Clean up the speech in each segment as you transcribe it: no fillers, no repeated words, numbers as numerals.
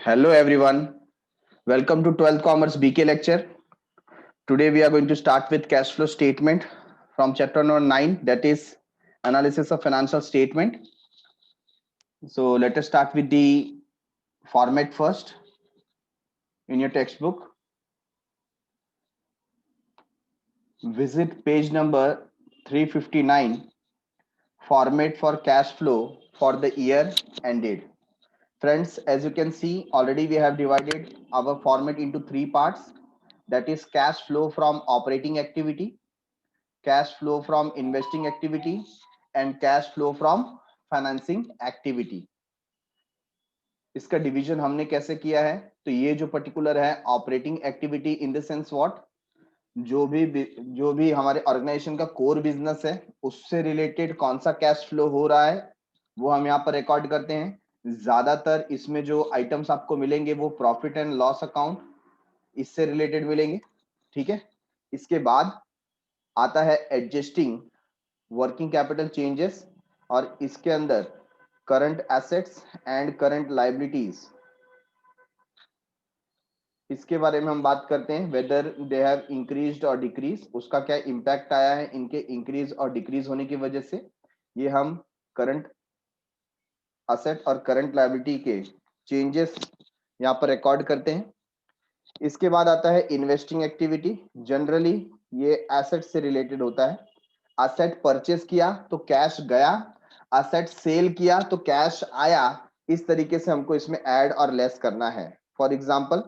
Hello everyone. Welcome to 12th Commerce BK lecture. Today we are going to start with cash flow statement from chapter number 9, that is analysis of financial statement. So let us start with the format first in your textbook. Visit page number 359, format for cash flow for the year ended. Friends, as you can see, already we have divided our format into three parts, that is cash flow from operating activity, cash flow from investing activity and cash flow from financing activity. इसका division हमने कैसे किया है? तो ये जो particular है operating activity in the sense what, जो भी हमारे ऑर्गेनाइजेशन का कोर बिजनेस है उससे रिलेटेड कौन सा कैश फ्लो हो रहा है वो हम यहाँ पर रिकॉर्ड करते हैं. ज्यादातर इसमें जो आइटम्स आपको मिलेंगे वो प्रॉफिट एंड लॉस अकाउंट इससे रिलेटेड मिलेंगे. ठीक है, इसके बाद आता है एडजस्टिंग वर्किंग कैपिटल चेंजेस और इसके अंदर current assets and current liabilities, इसके बारे में हम बात करते हैं. वेदर दे हैव इंक्रीज्ड और डिक्रीज, उसका क्या इंपैक्ट आया है इनके इंक्रीज और डिक्रीज होने की वजह से, ये हम करंट एसेट और करंट लायबिलिटी के चेंजेस यहाँ पर रिकॉर्ड करते हैं. इसके बाद आता है इन्वेस्टिंग एक्टिविटी. जनरली ये एसेट से रिलेटेड होता है. एसेट परचेस किया तो कैश गया, एसेट सेल किया तो कैश आया. इस तरीके से हमको इसमें ऐड और लेस करना है. For example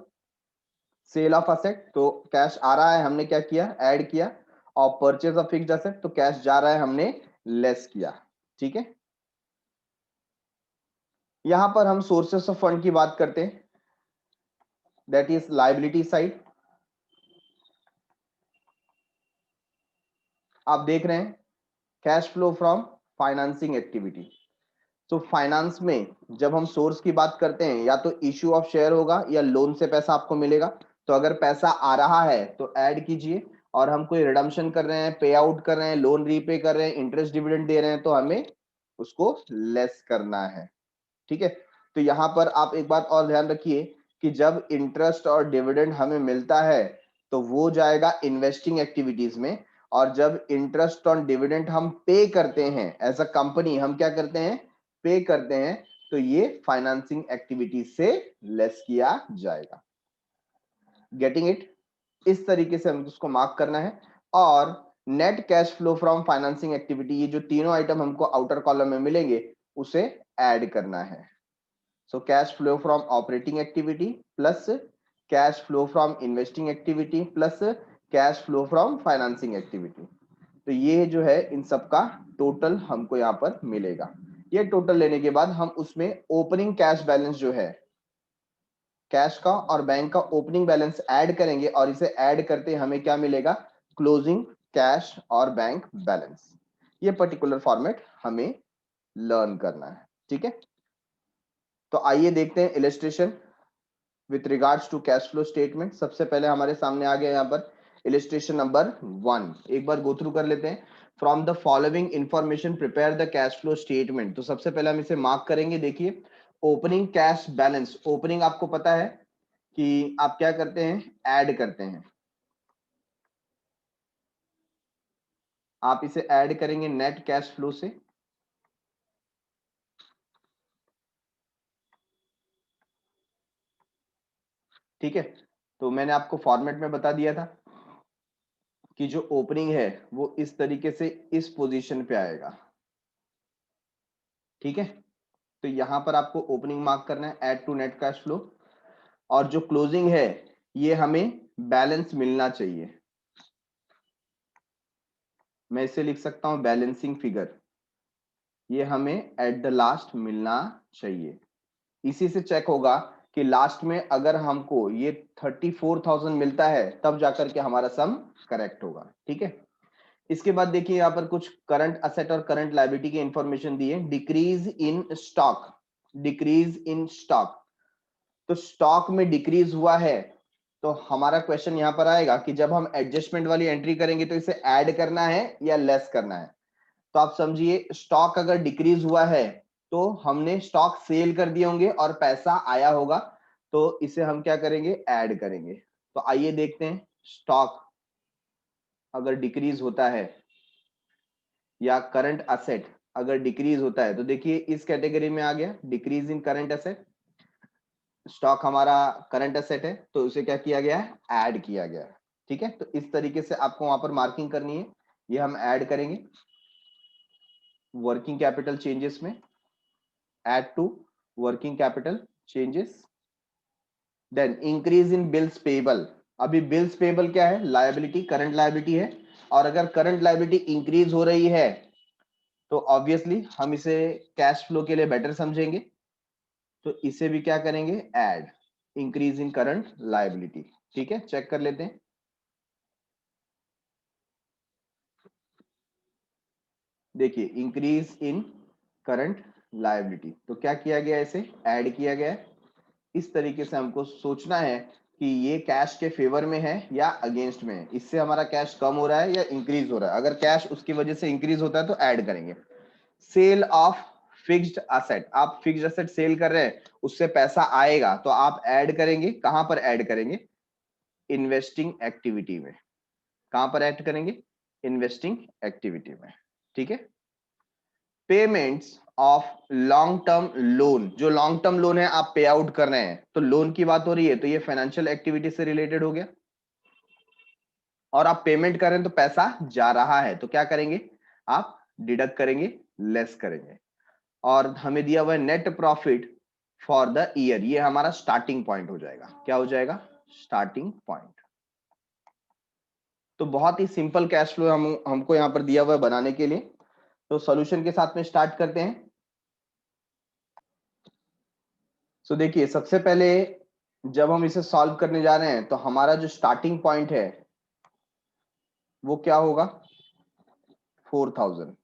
sale of asset तो कैश आ रहा है, हमने क्या किया, ऐड किया. और परचेज ऑफ फिक्स्ड एसेट तो कैश जा रहा है, हमने लेस किया. ठीक है, यहां पर हम सोर्सेस ऑफ फंड की बात करते हैं, दैट इज लायबिलिटी साइड. आप देख रहे हैं cash flow from financing activity. तो फाइनेंस में जब हम सोर्स की बात करते हैं या तो इश्यू ऑफ शेयर होगा या लोन से पैसा आपको मिलेगा. तो अगर पैसा आ रहा है तो ऐड कीजिए, और हम कोई रिडम्पशन कर रहे हैं, पे आउट कर रहे हैं, लोन रीपे कर रहे हैं, इंटरेस्ट डिविडेंड दे रहे हैं तो हमें उसको लेस करना है. ठीक है, तो यहां पर आप एक बात और ध्यान रखिए कि जब इंटरेस्ट और डिविडेंड हमें मिलता है तो वो जाएगा इन्वेस्टिंग एक्टिविटीज में, और जब इंटरेस्ट और डिविडेंड हम पे करते हैं एज अ कंपनी, हम क्या करते हैं, पे करते हैं, तो ये फाइनेंसिंग एक्टिविटीज से लेस किया जाएगा. Getting it? इस तरीके से हमको उसको मार्क करना है. और net cash flow from financing activity, ये जो तीनों आइटम हमको आउटर कॉलम में मिलेंगे उसे ऐड करना है. So cash flow from operating activity plus cash flow from investing activity plus cash flow from financing activity. तो ये जो है इन सब का टोटल हमको यहाँ पर मिलेगा. ये टोटल लेने के बाद हम उसमें ओपनिंग कैश बैलेंस जो है, कैश का और बैंक का ओपनिंग बैलेंस ऐड करेंगे, और इसे ऐड करते हमें क्या मिलेगा, क्लोजिंग कैश और बैंक बैलेंस. ये पर्टिकुलर फॉर्मेट हमें लर्न करना है. ठीक है, तो आइए देखते हैं illustration with regards to cash flow statement. सबसे पहले हमारे सामने आ गया यहाँ पर इलस्ट्रेशन नंबर 1. एक बार गो थ्रू कर लेते हैं. From the following information prepare the cash flow statement. तो सबसे पहले हम इसे मार्क करेंगे. देखिए, ओपनिंग कैश बैलेंस, ओपनिंग आपको पता है कि आप क्या करते हैं, ऐड करते हैं. आप इसे ऐड करेंगे नेट कैश फ्लो से. ठीक है, तो मैंने आपको फॉर्मेट में बता दिया था कि जो ओपनिंग है वो इस तरीके से इस पोजीशन पे आएगा. ठीक है, तो यहां पर आपको ओपनिंग मार्क करना है, add to net cash flow. और जो क्लोजिंग है ये हमें बैलेंस मिलना चाहिए. मैं इसे लिख सकता हूं बैलेंसिंग फिगर. ये हमें एट द लास्ट मिलना चाहिए. इसी से चेक होगा कि लास्ट में अगर हमको ये 34,000 मिलता है तब जाकर के हमारा सम करेक्ट होगा. ठीक है, इसके बाद देखिए यहाँ पर कुछ करंट असेट और करंट लायबिलिटी की इंफॉर्मेशन दी है. Decrease in stock, decrease in stock. तो स्टॉक में डिक्रीज हुआ है तो हमारा क्वेश्चन यहां पर आएगा कि जब हम एडजस्टमेंट वाली एंट्री करेंगे तो इसे ऐड करना है या लेस करना है. तो आप समझिए, स्टॉक अगर डिक्रीज हुआ है तो हमने स्टॉक सेल कर दिए होंगे और पैसा आया होगा. तो इसे हम क्या करेंगे, ऐड करेंगे। तो आइए देखते हैं, स्टॉक अगर डिक्रीज होता है या करंट असेट अगर डिक्रीज होता है, तो देखिए इस कैटेगरी में आ गया, decrease in current asset. Stock हमारा करंट असेट है, तो उसे क्या किया गया है, ऐड किया गया है। ठीक है, तो इस तरीके से आपको वहां पर मार्किंग करनी है, ये हम ऐड करेंगे वर्किंग कैपिटल चेंजेस में, add to working capital changes. Then increase in bills payable. अभी बिल्स पेबल क्या है, लायबिलिटी, करंट लायबिलिटी है, और अगर करंट लायबिलिटी इंक्रीज हो रही है तो ऑब्वियसली हम इसे कैश फ्लो के लिए बेटर समझेंगे, तो इसे भी क्या करेंगे, add, increase in current liability. ठीक है, चेक कर लेते हैं। देखिए इंक्रीज इन करंट लायबिलिटी, तो क्या किया गया, इसे ऐड किया गया है। इस तरीके से हमको सोचना है कि ये कैश के फेवर में है या अगेंस्ट में है, इससे हमारा कैश कम हो रहा है या इंक्रीज हो रहा है। अगर कैश उसकी वजह से इंक्रीज होता है तो ऐड करेंगे। सेल ऑफ फिक्स्ड असेट, आप फिक्स्ड असेट सेल कर रहे हैं, उससे पैसा आएगा तो आप ऐड करेंगे, कहां पर ऐड करेंगे, इन्वेस्टिंग एक्टिविटी में। कहां पर ऐड करेंगे, इन्वेस्टिंग एक्टिविटी में। ठीक है, payments of long term loan, जो लॉन्ग टर्म लोन है आप पे आउट कर रहे हैं, तो लोन की बात हो रही है, तो ये फाइनेंशियल एक्टिविटी से रिलेटेड हो गया, और आप पेमेंट कर रहे हैं तो पैसा जा रहा है, तो क्या करेंगे, आप डिडक्ट करेंगे, लेस करेंगे। और हमें दिया हुआ है net profit for the year, ये हमारा स्टार्टिंग पॉइंट हो जाएगा। क्या हो जाएगा, स्टार्टिंग पॉइंट। तो बहुत ही सिंपल कैश फ्लो हमको यहां पर दिया हुआ है बनाने के लिए। तो सॉल्यूशन के साथ में स्टार्ट करते हैं। सो देखिए सबसे पहले जब हम इसे सॉल्व करने जा रहे हैं, तो हमारा जो स्टार्टिंग पॉइंट है वो क्या होगा, 4000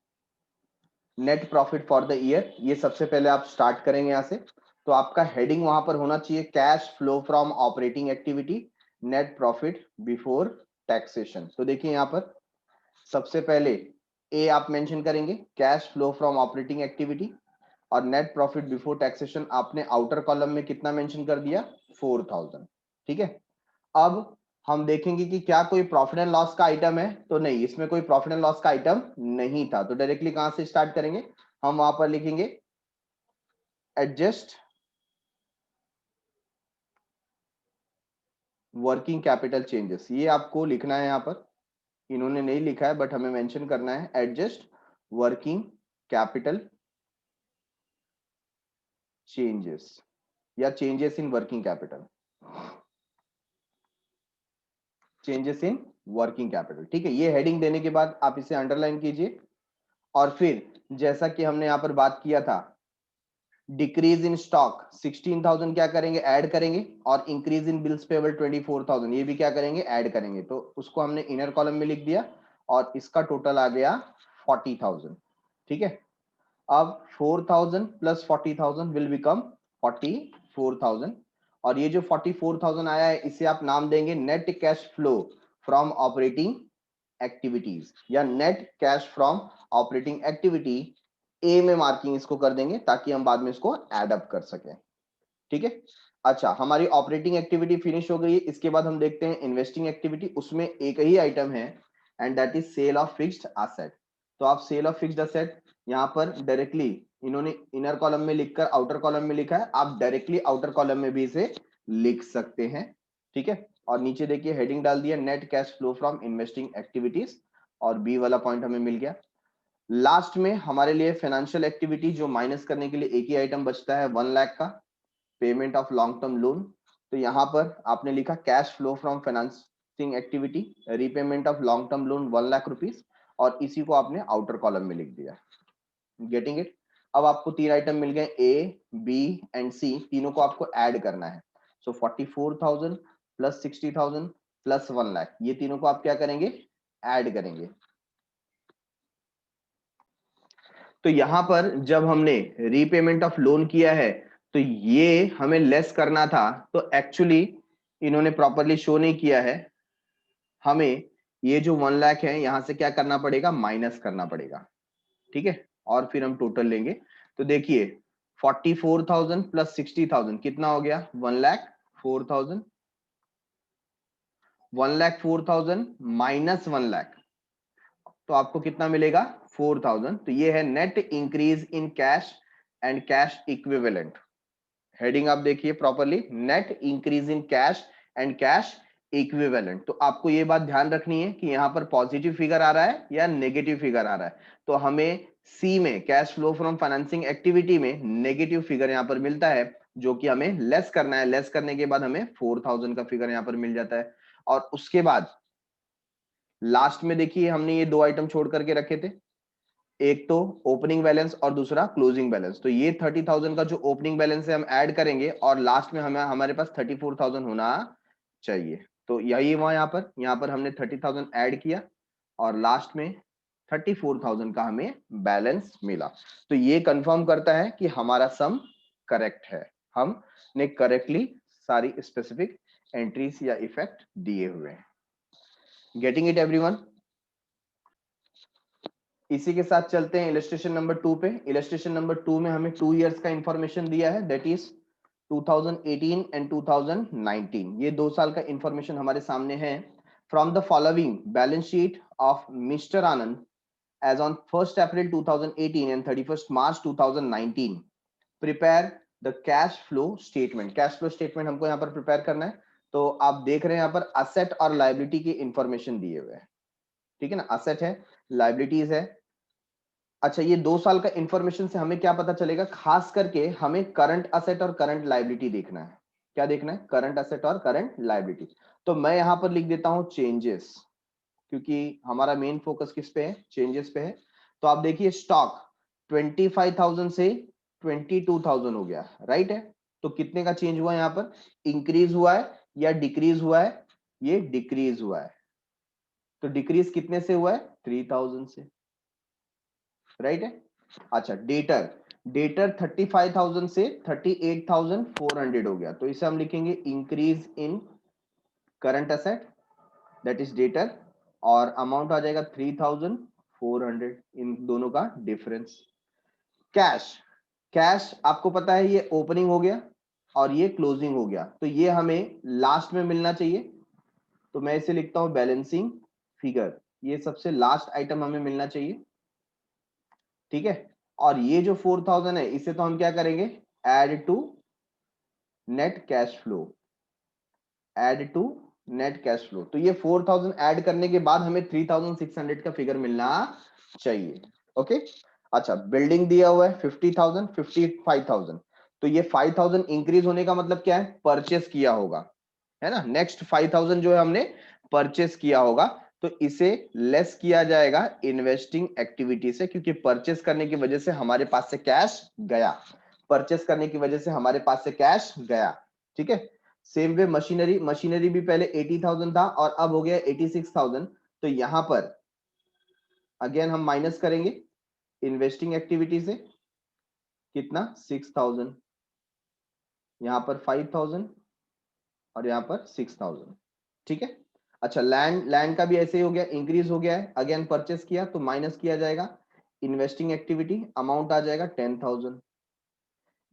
net profit for the year. ये सबसे पहले आप स्टार्ट करेंगे यहां से, तो आपका हेडिंग वहां पर होना चाहिए cash flow from operating activity net profit before taxation. तो देखिए यहां पर सबसे पहले ए आप मेंशन करेंगे, cash flow from operating activity, और नेट प्रॉफिट बिफोर टैक्सेशन आपने आउटर कॉलम में कितना मेंशन कर दिया, 4000। ठीक है, अब हम देखेंगे कि क्या कोई प्रॉफिट एंड लॉस का आइटम है, तो नहीं, इसमें कोई प्रॉफिट एंड लॉस का आइटम नहीं था। तो डायरेक्टली कहां से स्टार्ट करेंगे, हम वहां पर लिखेंगे एडजस्ट वर्किंग कैपिटल चेंजेस। ये आपको लिखना है यहां पर, इन्होंने नहीं लिखा है बट हमें मेंशन करना है, एडजस्ट वर्किंग कैपिटल चेंजेस या changes in working capital, changes in working capital. ठीक है, ये हेडिंग देने के बाद आप इसे अंडरलाइन कीजिए, और फिर जैसा कि हमने यहां पर बात किया था, डिक्रीज इन स्टॉक 16,000 क्या करेंगे, ऐड करेंगे, और इंक्रीज इन बिल्स पेबल 24,000 ये भी क्या करेंगे, ऐड करेंगे। तो उसको हमने इनर कॉलम में लिख दिया, और इसका टोटल आ गया 40,000। ठीक है, अब 4,000 प्लस 40,000 विल बिकम 44,000, और ये जो 44,000 आया है इसे आप नाम देंगे net cash flow from operating activities, या net cash from operating activity. A में मार्किंग इसको कर देंगे ताकि हम बाद में इसको एड अप कर सकें। ठीक है, अच्छा हमारी ऑपरेटिंग एक्टिविटी फिनिश हो गई है। इसके बाद हम देखते हैं इन्वेस्टिंग एक्टिविटी, उसमें एक ही आइटम है and that is sale of fixed asset. तो आप सेल ऑफ फिक्स्ड एसेट यहाँ पर डायरेक्टली, इन्होंने इनर कॉलम में लिखकर आउटर कॉलम में लिखा है, आप डायरेक्टली आउटर कॉलम में भी इसे लिख सकते हैं। ठीक है, और नीचे देखिए हेडिंग डाल दिया net cash flow from investing activities, और बी वाला पॉइंट हमें मिल गया। लास्ट में हमारे लिए फाइनेंशियल एक्टिविटी जो माइनस करने के लिए एक ही आइटम बचता है 1 लाख का, payment of long term loan. तो यहां पर आपने लिखा cash flow from financing activity repayment of long term loan 1 lakh rupees, और इसी को आपने आउटर कॉलम में लिख दिया। Getting it. अब आपको तीन आइटम मिल गए, ए बी एंड सी, तीनों को आपको ऐड करना है। सो 44,000 प्लस 60,000 प्लस 1 लाख, ये तीनों को आप क्या करेंगे, ऐड करेंगे। तो यहां पर जब हमने रीपेमेंट ऑफ लोन किया है, तो ये हमें लेस करना था, तो एक्चुअली इन्होंने प्रॉपरली शो नहीं किया है। हमें ये जो 1 लाख है यहां से क्या करना पड़ेगा, माइनस करना पड़ेगा। ठीक है, और फिर हम टोटल लेंगे। तो देखिए 44,000 प्लस 60,000 कितना हो गया, 1 लाख 4,000, 1,04,000 माइनस 1 लाख, तो आपको कितना मिलेगा 4,000। तो ये है net increase in cash and cash equivalent. Heading आप देखिए properly, net increase in cash and cash equivalent. तो आपको ये बात ध्यान रखनी है कि यहां पर पॉजिटिव फिगर आ रहा है या नेगेटिव फिगर आ रहा है। तो हमें सी में cash flow from financing activity में नेगेटिव फिगर यहां पर मिलता है, जो कि हमें लेस करना है। लेस करने के बाद हमें 4,000 का फिगर यहां पर मिल जाता है। और उसके बाद लास्ट में देखिए हमने ये दो आइटम छोड़ करके रखे थे, एक तो ओपनिंग बैलेंस और दूसरा क्लोजिंग बैलेंस। तो ये 30,000 का जो ओपनिंग बैलेंस है हम ऐड करेंगे और लास्ट में हमें हमारे पास 34,000 होना चाहिए। तो यही हुआ यहाँ पर हमने 30,000 ऐड किया और लास्ट में 34,000 का हमें बैलेंस मिला। तो ये कंफर्म करता है कि हमारा सम करेक्ट है, हमने करेक्टली सारी स्पेसिफिक एंट्रीज या इफेक्ट दिए हुए हैं। Getting it everyone? इसी के साथ चलते हैं इलस्ट्रेशन नंबर 2 पे। इलस्ट्रेशन नंबर 2 में हमें 2 इयर्स का इंफॉर्मेशन दिया है, दैट इज 2018 एंड 2019। ये 2 साल का इंफॉर्मेशन हमारे सामने है। From the following balance sheet of mister Anand as on 1st April 2018 and 31st March 2019 prepare the cash flow statement. Cash flow statement हमको यहाँ पर प्रिपेयर करना है। तो आप देख रहे हैं यहाँ पर असेट और लायबिलिटी की इंफॉर्मेशन दिए हुए हैं, ठीक है ना। असेट है, लायबिलिटीज है। अच्छा, ये 2 साल का इंफॉर्मेशन से हमें क्या पता चलेगा? खास करके हमें करंट असेट और करंट लायबिलिटी देखना है। क्या देखना है? करंट असेट और करंट लायबिलिटी। तो मैं यहां पर लिख देता हूं चेंजेस, क्योंकि हमारा मेन फोकस किस पे है? चेंजेस पे है। तो आप देखिए स्टॉक 25,000 से 22,000 हो गया, राइट है। तो कितने का चेंज हुआ यहाँ पर? इंक्रीज हुआ है या डिक्रीज हुआ है? ये डिक्रीज हुआ है। तो डिक्रीज कितने से हुआ है? 3,000 से, राइट है। अच्छा, डेटर, डेटर 35,000 से 38,400 हो गया। तो इसे हम लिखेंगे increase in current asset, that is debtor, और अमाउंट आ जाएगा 3,400, इन दोनों का डिफरेंस। कैश, कैश आपको पता है ये ओपनिंग हो गया और ये क्लोजिंग हो गया, तो ये हमें लास्ट में मिलना चाहिए। तो मैं इसे लिखता हूं बैलेंसिंग फिगर, ये सबसे लास्ट आइटम हमें मिलना चाहिए, ठीक है। और ये जो 4,000 है इसे तो हम क्या करेंगे? Add to net cash flow, add to net cash flow. तो ये 4,000 ऐड करने के बाद हमें 3,600 का फिगर मिलना चाहिए, ओके। अच्छा, बिल्डिंग दिया हुआ है 50,000, 55,000। तो ये 5,000 इंक्रीज होने का मतलब क्या है? परचेस किया होगा, है ना। नेक्स्ट 5,000 जो है हमने परचेस किया होगा, तो इसे लेस किया जाएगा इन्वेस्टिंग एक्टिविटी से, क्योंकि परचेस करने की वजह से हमारे पास से कैश गया, परचेस करने की वजह से हमारे पास से कैश गया, ठीक है। सेम वे मशीनरी, मशीनरी भी पहले 80,000 था और अब हो गया 86,000। तो यहां पर अगेन हम माइनस करेंगे इन्वेस्टिंग एक्टिविटी से, कितना? 6,000, यहां पर 5,000 और यहां पर 6,000, ठीक है। अच्छा, लैंड, लैंड का भी ऐसे ही हो गया, इंक्रीज हो गया है, अगेन परचेस किया तो माइनस किया जाएगा इन्वेस्टिंग एक्टिविटी, अमाउंट आ जाएगा 10,000।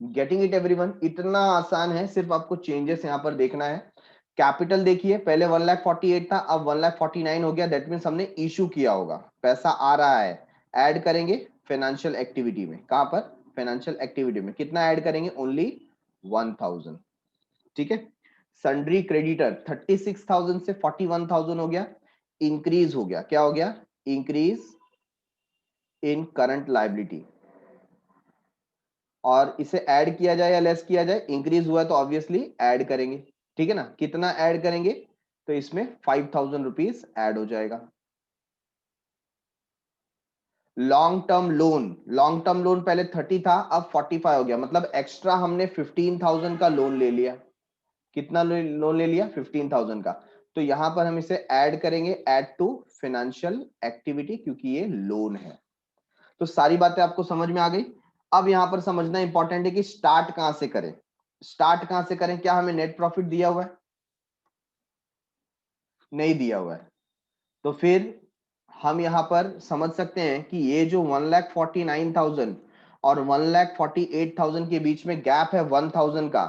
Getting it everyone? इतना आसान है, सिर्फ आपको चेंजेस यहां पर देखना है। कैपिटल देखिए, पहले 1,48,000 था, अब 1,49,000 हो गया, दैट मीन्स हमने इशू किया होगा, पैसा आ रहा है। ऐड करेंगे फाइनेंशियल एक्टिविटी में, कहां पर? फाइनेंशियल एक्टिविटी में कितना ऐड करेंगे? ओनली 1,000, ठीक है। सन्ड्री क्रेडिटर 36,000 से 41,000 हो गया, इंक्रीज हो गया। क्या हो गया? Increase in current liability. और इसे ऐड किया जाए या लेस किया जाए? इंक्रीज हुआ तो ऑब्वियसली ऐड करेंगे, ठीक है ना। कितना ऐड करेंगे? तो इसमें 5,000 रुपीज ऐड हो जाएगा। Long term loan, long term loan पहले 30 था, अब 45 हो गया, मतलब एक्स्ट्रा हमने 15,000 का लोन ले लिया। कितना लोन ले लिया? 15,000 का। तो यहां पर हम इसे ऐड करेंगे, ऐड टू फाइनेंशियल एक्टिविटी, क्योंकि ये लोन है। तो सारी बातें आपको समझ में आ गई। अब यहां पर समझना इंपॉर्टेंट है कि स्टार्ट कहां से करें, स्टार्ट कहां से करें। क्या हमें नेट प्रॉफिट दिया हुआ है? नहीं दिया हुआ है। तो फिर हम यहां पर समझ सकते हैं कि ये जो 1,49,000 और 1,48,000 के बीच में गैप है 1,000 का,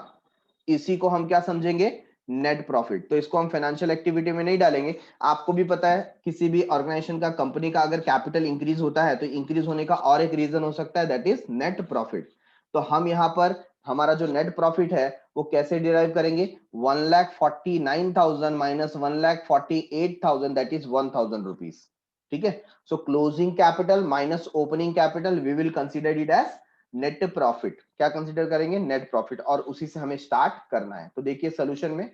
इसी को हम क्या समझेंगे, नेट प्रॉफिट। तो इसको हम फाइनेंशियल एक्टिविटी में नहीं डालेंगे। आपको भी पता है किसी भी ऑर्गेनाइजेशन का, कंपनी का अगर कैपिटल इंक्रीज होता है तो इंक्रीज होने का और एक रीजन हो सकता है, दैट इज नेट प्रॉफिट। तो हम यहाँ पर हमारा जो नेट प्रॉफिट है वो कैसे डिराइव करेंगे, 1,49,000 माइनस 1,48,000 दैट इज 1,000 रुपीज। ठीक है, so closing capital minus opening capital we will consider it as net profit. क्या कंसीडर करेंगे, नेट प्रॉफिट, और उसी से हमें स्टार्ट करना है। तो देखिए सोल्यूशन में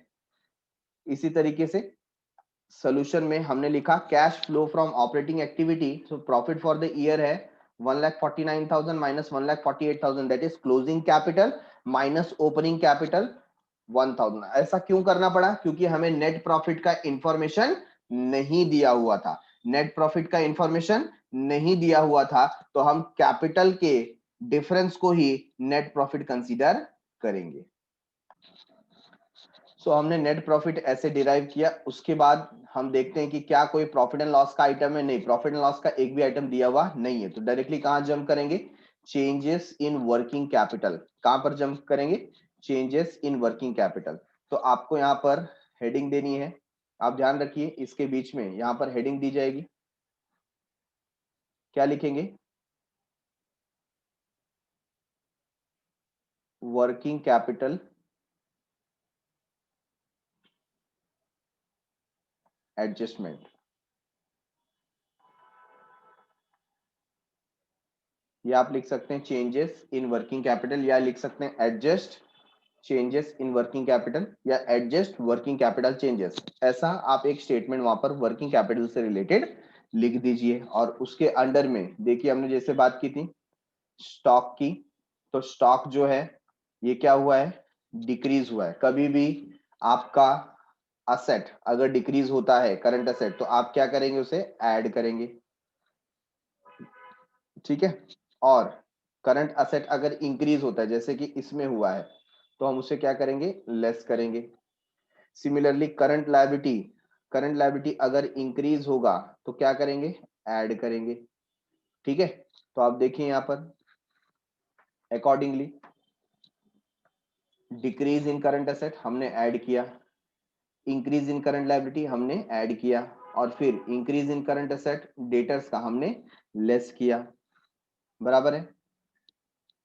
इसी तरीके से, सोल्यूशन में हमने लिखा cash flow from operating activity, so profit for the year है 1,49,000 minus 1,48,000 that is closing capital minus opening capital 1,000। ऐसा क्यों करना पड़ा, क्योंकि हमें नेट प्रॉफिट का इंफॉर्मेशन नहीं दिया हुआ था। नेट प्रॉफिट का इंफॉर्मेशन नहीं दिया हुआ था तो हम कैपिटल के डिफरेंस को ही नेट प्रॉफिट कंसीडर करेंगे। सो हमने नेट प्रॉफिट ऐसे डिराइव किया। उसके बाद हम देखते हैं कि क्या कोई प्रॉफिट एंड लॉस का आइटम है, नहीं, प्रॉफिट एंड लॉस का एक भी आइटम दिया हुआ नहीं है। तो डायरेक्टली कहां जंप करेंगे, चेंजेस इन वर्किंग कैपिटल। कहां पर जंप करेंगे, चेंजेस इन वर्किंग कैपिटल। तो आपको यहां पर हेडिंग देनी है, आप ध्यान रखिए इसके बीच में यहां पर हेडिंग दी जाएगी। क्या लिखेंगे, वर्किंग कैपिटल एडजस्टमेंट, या आप लिख सकते हैं चेंजेस इन वर्किंग कैपिटल, या लिख सकते हैं adjust changes in working capital, या एडजस्ट वर्किंग कैपिटल चेंजेस। ऐसा आप एक स्टेटमेंट वहां पर वर्किंग कैपिटल से रिलेटेड लिख दीजिए। और उसके अंडर में देखिए हमने जैसे बात की थी स्टॉक की, तो स्टॉक जो है ये क्या हुआ है, डिक्रीज हुआ है। कभी भी आपका असेट अगर डिक्रीज होता है, करंट असेट, तो आप क्या करेंगे, उसे ऐड करेंगे। ठीक है, और करंट असेट अगर इंक्रीज होता है जैसे कि इसमें हुआ है तो हम उसे क्या करेंगे, लेस करेंगे। सिमिलरली करंट लायबिलिटी अगर इंक्रीज होगा तो क्या करेंगे, ऐड करेंगे। ठीक है, तो आप देखिए यहां पर accordingly decrease in current asset हमने ऐड किया, इंक्रीज इन करंट लायबिलिटी हमने ऐड किया, और फिर increase in current asset debtors का हमने लेस किया। बराबर है।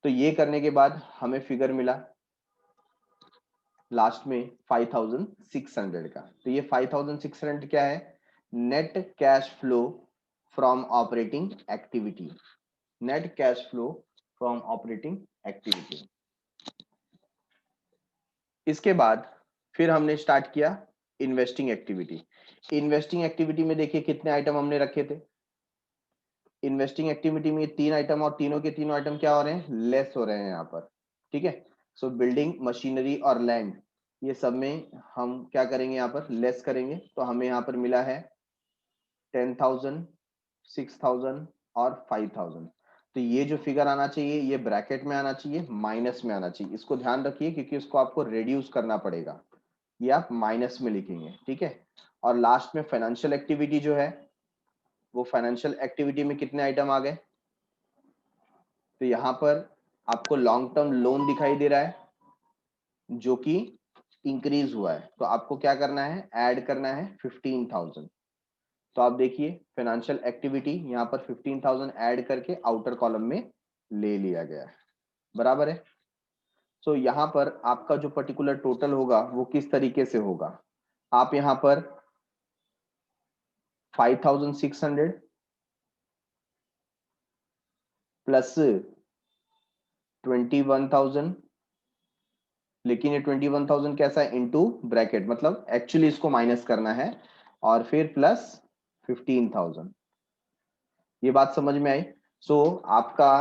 तो ये करने के बाद हमें फिगर मिला लास्ट में 5,600 का। तो ये 5,600 क्या है, net cash flow from operating activity, net cash flow from operating activity. इसके बाद फिर हमने स्टार्ट किया इन्वेस्टिंग एक्टिविटी। इन्वेस्टिंग एक्टिविटी में देखिए कितने आइटम हमने रखे थे, इन्वेस्टिंग एक्टिविटी में 3 आइटम, और तीनों के तीनों आइटम क्या हो रहे हैं, लेस हो रहे हैं यहाँ पर। ठीक है, सो बिल्डिंग, मशीनरी और लैंड, ये सब में हम क्या करेंगे, यहाँ पर लेस करेंगे। तो हमें यहाँ पर मिला है 10,000, 6,000 और 5,000। तो ये जो फिगर आना चाहिए ये ब्रैकेट में आना चाहिए, माइनस में आना चाहिए। इसको ध्यान रखिए क्योंकि इसको आपको रिड्यूस करना पड़ेगा, ये आप माइनस में लिखेंगे। ठीक है, और लास्ट में फाइनेंशियल एक्टिविटी जो है, वो फाइनेंशियल एक्टिविटी में कितने आइटम आ गए, तो यहाँ पर आपको लॉन्ग टर्म लोन दिखाई दे रहा है जो कि इंक्रीज हुआ है। तो आपको क्या करना है, ऐड करना है 15,000। तो आप देखिए फाइनेंशियल एक्टिविटी यहाँ पर 15,000 ऐड करके आउटर कॉलम में ले लिया गया है। बराबर है। सो यहाँ पर आपका जो पर्टिकुलर टोटल होगा वो किस तरीके से होगा, आप यहाँ पर 5,600 प्लस 21,000, लेकिन ये 21,000 कैसा है, इनटू ब्रैकेट, मतलब एक्चुअली इसको माइनस करना है, और फिर प्लस 15,000। ये बात समझ में आई। सो आपका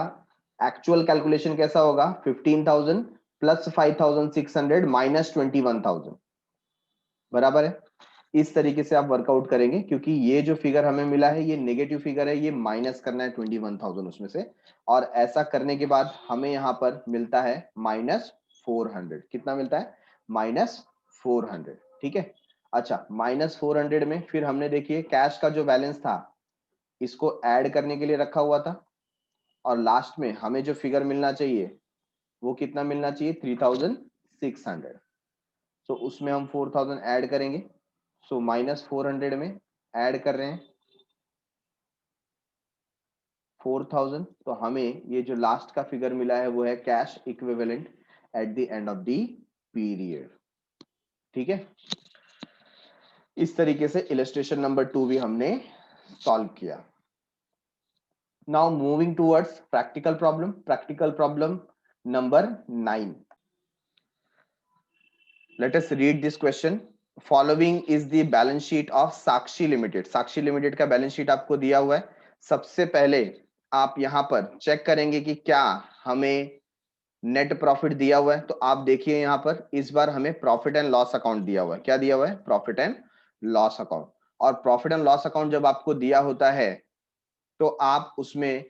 एक्चुअल कैलकुलेशन कैसा होगा, 15,000 प्लस 5,600 माइनस 21,000। बराबर है। इस तरीके से आप वर्कआउट करेंगे क्योंकि ये जो फिगर हमें मिला है ये नेगेटिव फिगर है, ये माइनस करना है 21,000 उसमें से। और ऐसा करने के बाद हमें यहाँ पर मिलता है -400। कितना मिलता है, -400। ठीक है, अच्छा -400 में फिर हमने देखिए कैश का जो बैलेंस था इसको ऐड करने के लिए रखा हुआ था, और लास्ट में हमें जो फिगर मिलना चाहिए वो कितना मिलना चाहिए, 3,600। सो उसमें हम 4000 ऐड करेंगे। सो -400 में ऐड कर रहे हैं 4000, तो हमें ये जो लास्ट का फिगर मिला है वो है cash equivalent at the end of the period. ठीक है, इस तरीके से इलस्ट्रेशन नंबर 2 भी हमने सॉल्व किया। Now moving towards practical problem number 9। Let us read this question. Following is the balance sheet of Sakshi limited. Sakshi limited का balance sheet आपको दिया हुआ है। सबसे पहले आप यहां पर चेक करेंगे कि क्या हमें नेट प्रॉफिट दिया हुआ है। तो आप देखिए यहां पर इस बार हमें प्रॉफिट एंड लॉस अकाउंट दिया हुआ है। क्या दिया हुआ है? Profit and loss account. और प्रॉफिट एंड लॉस अकाउंट जब आपको दिया होता है तो आप उसमें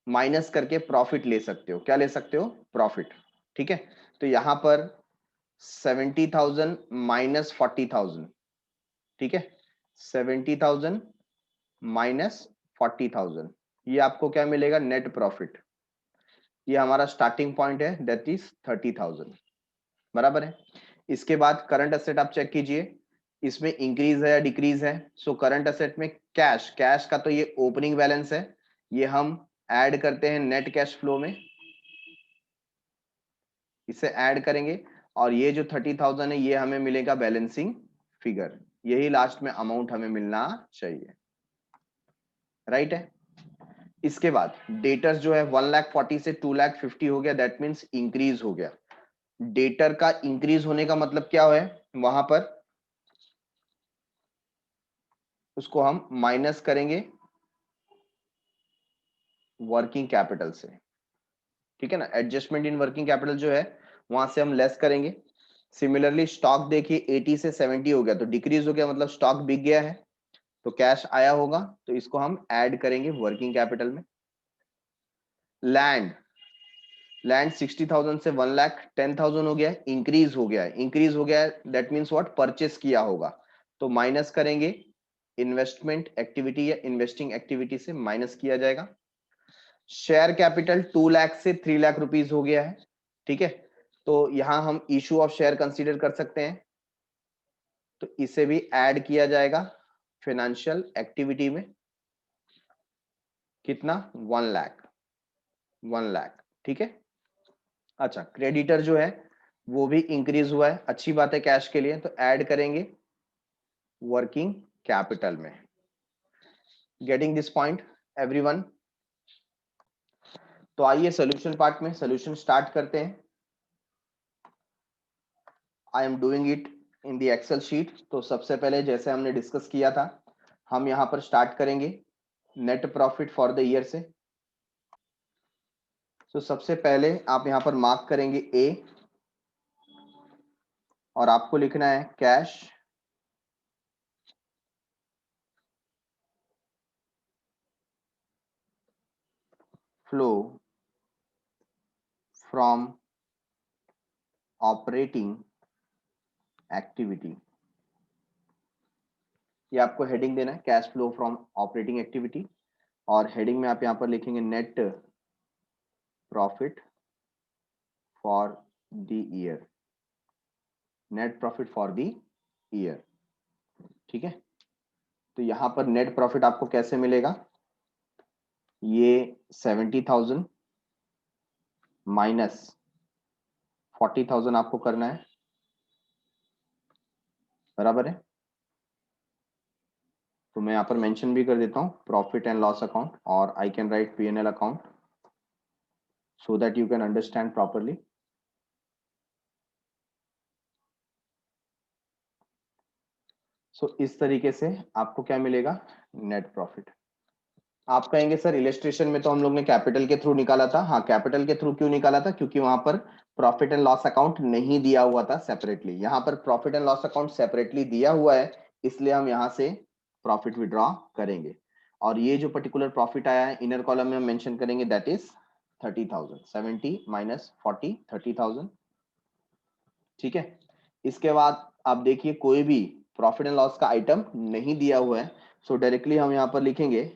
माइनस करके प्रॉफिट ले सकते हो। क्या ले सकते हो? प्रॉफिट। ठीक है, तो यहां पर 70,000 माइनस 40,000। ठीक है, 70,000 माइनस 40,000, ये आपको क्या मिलेगा? Net profit. ये हमारा स्टार्टिंग पॉइंट है, दैट इज 30,000। बराबर है। इसके बाद करंट एसेट आप चेक कीजिए, इसमें इंक्रीज है या डिक्रीज है। सो करंट एसेट में कैश, कैश का तो ये ओपनिंग बैलेंस है, ये हम ऐड करते हैं नेट कैश फ्लो में, इसे ऐड करेंगे और ये जो 30,000 है ये हमें मिलेगा बैलेंसिंग फिगर। यही लास्ट में अमाउंट हमें मिलना चाहिए। राइट है। इसके बाद डेटर्स जो है 1,40,000 से 2,50,000 हो गया, दैट मीन्स इंक्रीज हो गया। डेटर का इंक्रीज होने का मतलब क्या है? वहां पर उसको हम माइनस करेंगे वर्किंग कैपिटल से। ठीक है ना, एडजस्टमेंट इन वर्किंग कैपिटल जो है वहां से हम लेस करेंगे। सिमिलरली स्टॉक देखिए 80 से 70 हो गया तो डिक्रीज हो गया, मतलब स्टॉक बिक गया है तो कैश आया होगा, तो इसको हम ऐड करेंगे वर्किंग कैपिटल में। लैंड, लैंड 60,000 से 1,10,000 हो गया, इंक्रीज हो गया है, इंक्रीज हो गया है दैट मीन्स व्हाट? परचेस किया होगा, तो माइनस करेंगे। इन्वेस्टमेंट एक्टिविटी या इन्वेस्टिंग एक्टिविटी से माइनस किया जाएगा। शेयर कैपिटल 2 लाख से 3 लाख रुपीज हो गया है। ठीक है, तो यहां हम इशू ऑफ शेयर कंसीडर कर सकते हैं, तो इसे भी ऐड किया जाएगा फाइनेंशियल एक्टिविटी में। कितना? 1 लाख, 1 लाख। ठीक है। अच्छा, क्रेडिटर जो है वो भी इंक्रीज हुआ है, अच्छी बात है कैश के लिए, तो ऐड करेंगे वर्किंग कैपिटल में। Getting this point everyone? तो आइए सॉल्यूशन पार्ट में सॉल्यूशन स्टार्ट करते हैं। I am doing it in the Excel sheet. तो सबसे पहले जैसे हमने डिस्कस किया था, हम यहां पर स्टार्ट करेंगे net profit for the year से। तो सबसे पहले आप यहां पर मार्क करेंगे ए और आपको लिखना है cash flow from operating activity. ये आपको हेडिंग देना है, cash flow from operating activity, और हेडिंग में आप यहां पर लिखेंगे net profit for the year, net profit for the year. ठीक है, तो यहां पर नेट प्रॉफिट आपको कैसे मिलेगा? ये 70,000 माइनस 40,000 आपको करना है। बराबर है। तो मैं यहाँ पर मेंशन भी कर देता हूँ प्रॉफिट एंड लॉस अकाउंट, और I can write P&L account so that you can understand properly. So इस तरीके से आपको क्या मिलेगा? Net profit. आप कहेंगे सर इलस्ट्रेशन में तो हम लोग ने कैपिटल के थ्रू निकाला था। हाँ, कैपिटल के थ्रू क्यों निकाला था? क्योंकि वहां पर प्रॉफिट एंड लॉस अकाउंट नहीं दिया हुआ था सेपरेटली। यहाँ पर profit and loss account separately दिया हुआ है, इसलिए हम यहाँ से प्रॉफिट विड्रॉ करेंगे। और ये जो पर्टिकुलर प्रॉफिट आया है इनर कॉलम में हम मेंशन करेंगे, दैट इज 30,000। 70 माइनस 40, 30,000। ठीक है, इसके बाद आप देखिए कोई भी प्रॉफिट एंड लॉस का आइटम नहीं दिया हुआ है, सो डायरेक्टली हम यहाँ पर लिखेंगे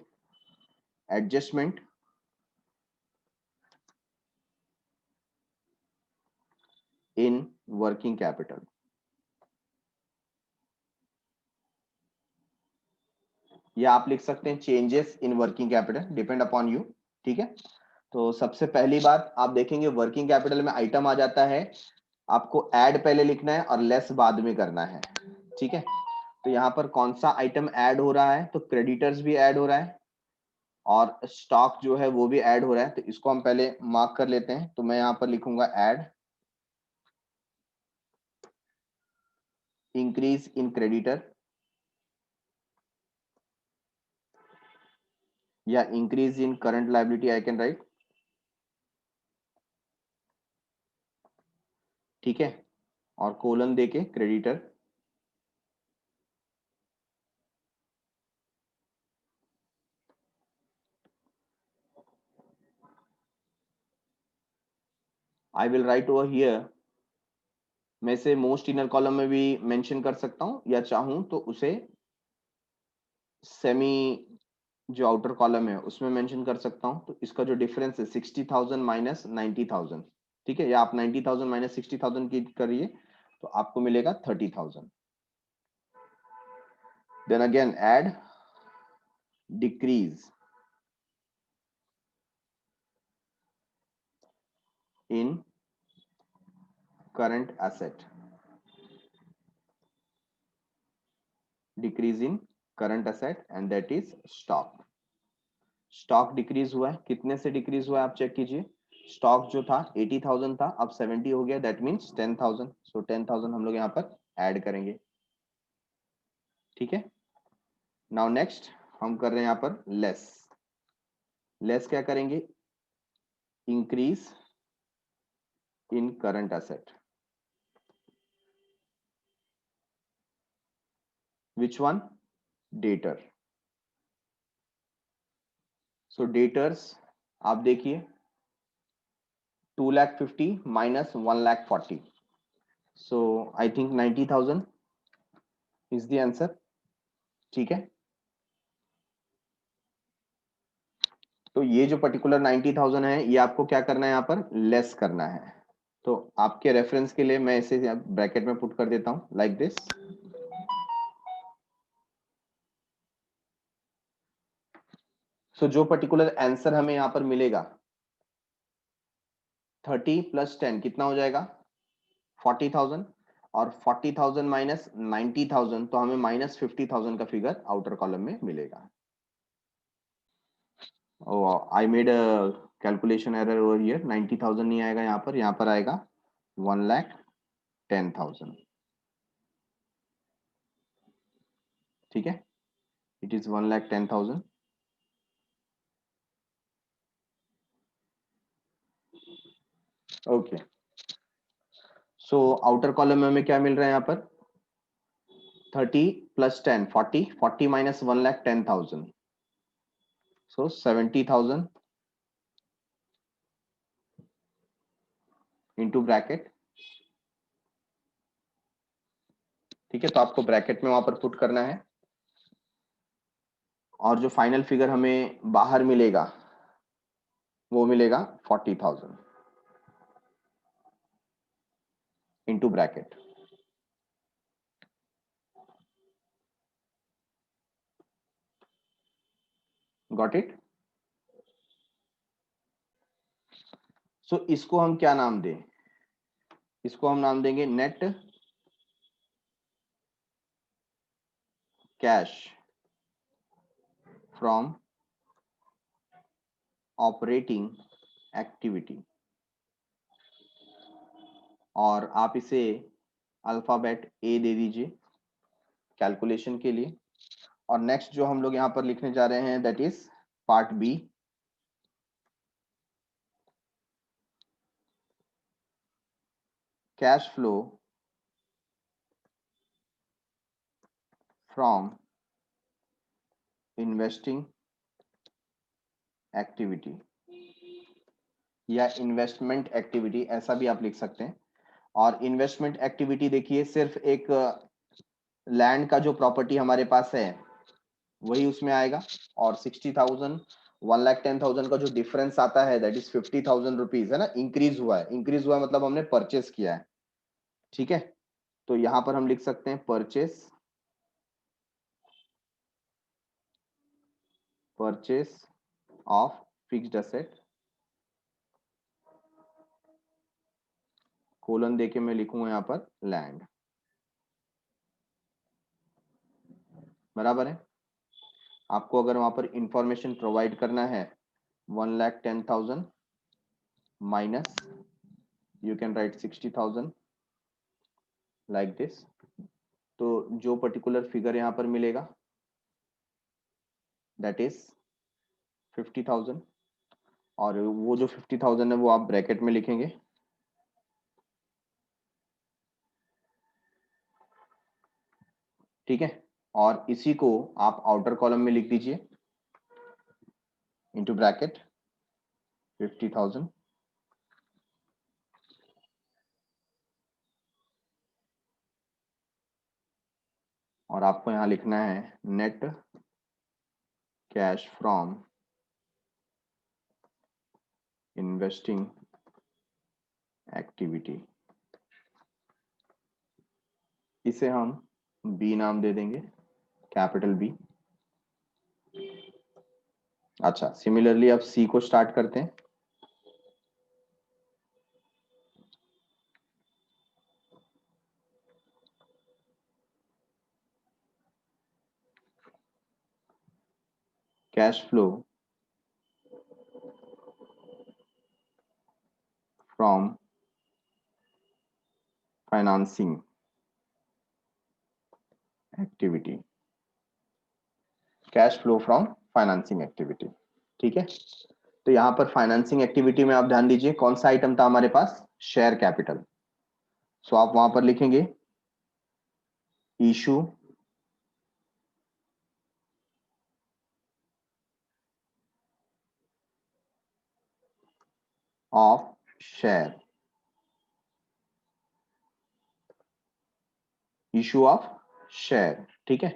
एडजस्टमेंट इन वर्किंग कैपिटल। या आप लिख सकते हैं changes in working capital, depend upon you. ठीक है, तो सबसे पहली बात आप देखेंगे वर्किंग कैपिटल में आइटम आ जाता है, आपको ऐड पहले लिखना है और लेस बाद में करना है। ठीक है, तो यहाँ पर कौन सा आइटम ऐड हो रहा है, तो क्रेडिटर्स भी ऐड हो रहा है और स्टॉक जो है वो भी ऐड हो रहा है, तो इसको हम पहले मार्क कर लेते हैं। तो मैं यहाँ पर लिखूंगा ऐड इंक्रीज इन क्रेडिटर या increase in current liability, I can right. ठीक है, और कोलन देके creditor, I will write over here. मैं इसे मोस्ट इनर कॉलम में भी मेंशन कर सकता हूं या चाहूं तो उसे सेमी जो आउटर कॉलम है उसमें मेंशन कर सकता हूं। तो इसका जो डिफरेंस है 60,000 माइनस 90,000। ठीक है, या आप 90,000 माइनस 60,000 की करिए तो आपको मिलेगा 30,000। Then again add decrease in current asset, decrease in current asset and that is stock. Stock decrease हुआ है, कितने से डिक्रीज हुआ है आप चेक कीजिए। स्टॉक जो था 80,000 था, अब 70 हो गया, दैट मीन्स 10,000। सो 10,000 हम लोग यहाँ पर ऐड करेंगे। ठीक है, नाउ नेक्स्ट हम कर रहे हैं यहाँ पर लेस। लेस क्या करेंगे, increase in current asset, which one, debtor. So debtors आप देखिए 2,50,000 minus 1,40,000, so I think 90,000 is the answer. ठीक है, तो ये जो पर्टिकुलर 90,000 है ये आपको क्या करना है, यहाँ पर लेस करना है। तो आपके रेफरेंस के लिए मैं इसे ब्रैकेट में पुट कर देता हूं लाइक दिस। सो जो पर्टिकुलर आंसर हमें यहाँ पर मिलेगा 30 प्लस 10 कितना हो जाएगा 40,000, और 40,000 माइनस 90,000 तो हमें माइनस 50,000 का फिगर आउटर कॉलम में मिलेगा। I made a calculation error over here, 90,000 नहीं आएगा यहाँ पर आएगा 1,10,000। ठीक है, it is 1,10,000। Okay, so outer column में हमें क्या मिल रहा है यहाँ पर 30 प्लस 10 40, 40 माइनस 1,10,000, सो 70,000 इंटू ब्रैकेट। ठीक है, तो आपको ब्रैकेट में वहां पर पुट करना है और जो फाइनल फिगर हमें बाहर मिलेगा वो मिलेगा 40,000 into bracket. Got it. So इसको हम क्या नाम दें, इसको हम नाम देंगे net cash from operating activity, और आप इसे अल्फाबेट ए दे दीजिए कैलकुलेशन के लिए। और नेक्स्ट जो हम लोग यहाँ पर लिखने जा रहे हैं that is part B, cash flow from investing activity या इन्वेस्टमेंट एक्टिविटी, ऐसा भी आप लिख सकते हैं। और इन्वेस्टमेंट एक्टिविटी देखिए सिर्फ एक लैंड का जो प्रॉपर्टी हमारे पास है वही उसमें आएगा, और 60,000 1,10,000 का जो डिफरेंस आता है दैट इज 50,000 रुपीज है ना, इंक्रीज हुआ है। इंक्रीज हुआ है मतलब हमने परचेस किया है। ठीक है, तो यहां पर हम लिख सकते हैं purchase purchase of fixed asset, colon देके मैं लिखूंगा यहाँ पर लैंड, बराबर है। आपको अगर वहां पर इंफॉर्मेशन प्रोवाइड करना है 1,10,000 minus you can write 60,000 like this, तो जो पर्टिकुलर फिगर यहाँ पर मिलेगा दैट इज 50,000, और वो जो 50,000 है वो आप ब्रैकेट में लिखेंगे, ठीक है। और इसी को आप आउटर कॉलम में लिख दीजिए इनटू ब्रैकेट 50,000, और आपको यहां लिखना है net cash from investing activity, इसे हम बी नाम दे देंगे, कैपिटल बी। अच्छा, सिमिलरली अब सी को स्टार्ट करते हैं। Cash flow from financing activity, cash flow from financing activity, ठीक है। तो यहां पर फाइनेंसिंग एक्टिविटी में आप ध्यान दीजिए कौन सा आइटम था हमारे पास, शेयर कैपिटल। सो आप वहां पर लिखेंगे issue of share, issue of share, ठीक है।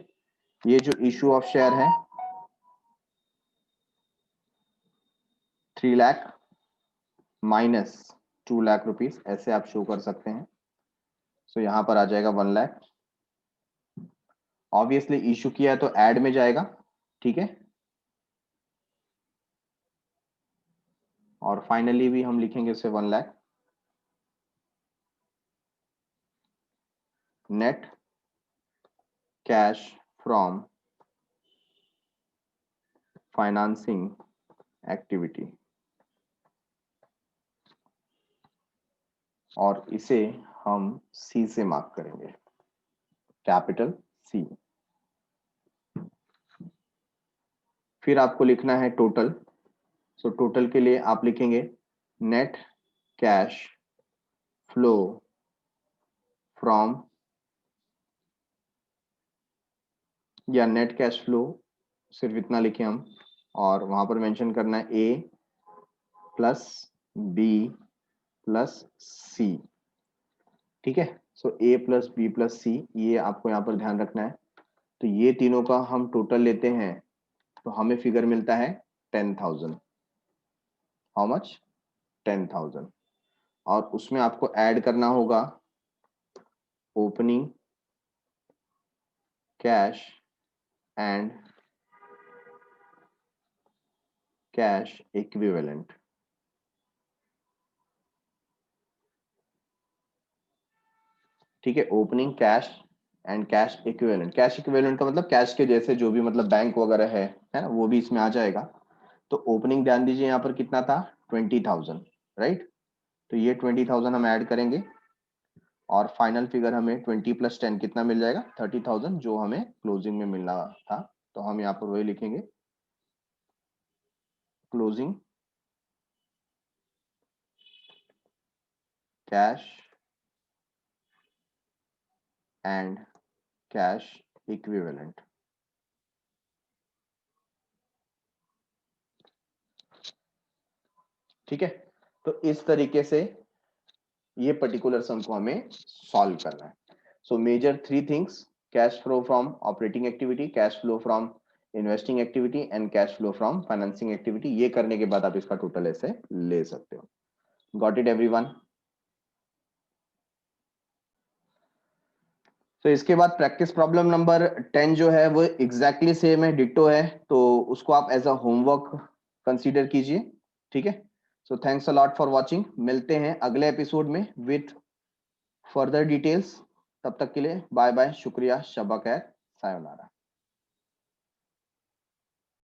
ये जो इशू ऑफ शेयर है 3 लाख माइनस 2 लाख रुपीस, ऐसे आप शो कर सकते हैं। सो यहां पर आ जाएगा 1 लाख, ऑब्वियसली इशू किया है तो ऐड में जाएगा, ठीक है। और फाइनली भी हम लिखेंगे उसे 1 lakh, net cash from financing activity, और इसे हम सी से मार्क करेंगे, कैपिटल सी। फिर आपको लिखना है टोटल। सो टोटल के लिए आप लिखेंगे नेट कैश फ्लो फ्रॉम, या नेट कैश फ्लो सिर्फ इतना लिखे हम, और वहां पर मेंशन करना है ए प्लस बी प्लस सी, ठीक है। सो ए प्लस बी प्लस सी, ये आपको यहाँ पर ध्यान रखना है। तो ये तीनों का हम टोटल लेते हैं तो हमें फिगर मिलता है 10,000, हाउ मच, 10,000। और उसमें आपको ऐड करना होगा opening cash and cash equivalent, ठीक है। Opening cash and cash equivalent, cash equivalent का मतलब कैश के जैसे जो भी मतलब बैंक वगैरह है ना, वो भी इसमें आ जाएगा। तो ओपनिंग ध्यान दीजिए यहाँ पर कितना था, 20,000, राइट। तो ये 20,000 हम ऐड करेंगे, और फाइनल फिगर हमें 20 प्लस 10 कितना मिल जाएगा, 30,000, जो हमें क्लोजिंग में मिलना था। तो हम यहाँ पर वही लिखेंगे, closing cash and cash equivalent, ठीक है। तो इस तरीके से ये पर्टिकुलर सम को हमें सॉल्व करना है। So major 3 things, cash flow from operating activity, cash flow from investing activity and cash flow from financing activity. ये करने के बाद आप इसका टोटल ऐसे ले सकते हो। Got it everyone? तो इसके बाद प्रैक्टिस प्रॉब्लम नंबर 10 जो है वो एग्जैक्टली सेम है, डिट्टो है, तो उसको आप एज अ होमवर्क कंसीडर कीजिए, ठीक है। So thanks a lot for watching, मिलते हैं अगले एपिसोड में विथ फर्दर डिटेल्स। तब तक के लिए बाय बाय, शुक्रिया, शबा खैर, सायोनारा।